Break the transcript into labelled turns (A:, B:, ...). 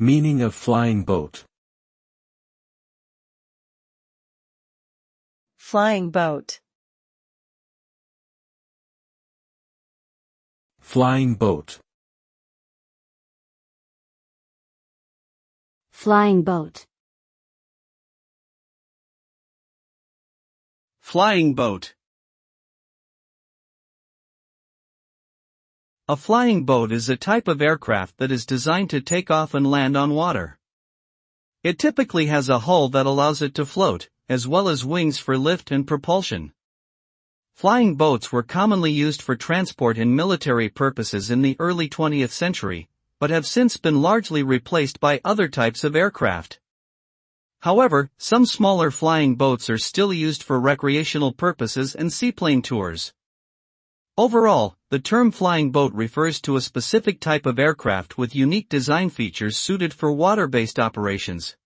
A: Meaning of flying boat.
B: Flying boat.
A: Flying boat.
C: Flying boat.
D: Flying boat. A flying boat is a type of aircraft that is designed to take off and land on water. It typically has a hull that allows it to float, as well as wings for lift and propulsion. Flying boats were commonly used for transport and military purposes in the early 20th century, but have since been largely replaced by other types of aircraft. However, some smaller flying boats are still used for recreational purposes and seaplane tours. Overall, the term flying boat refers to a specific type of aircraft with unique design features suited for water-based operations.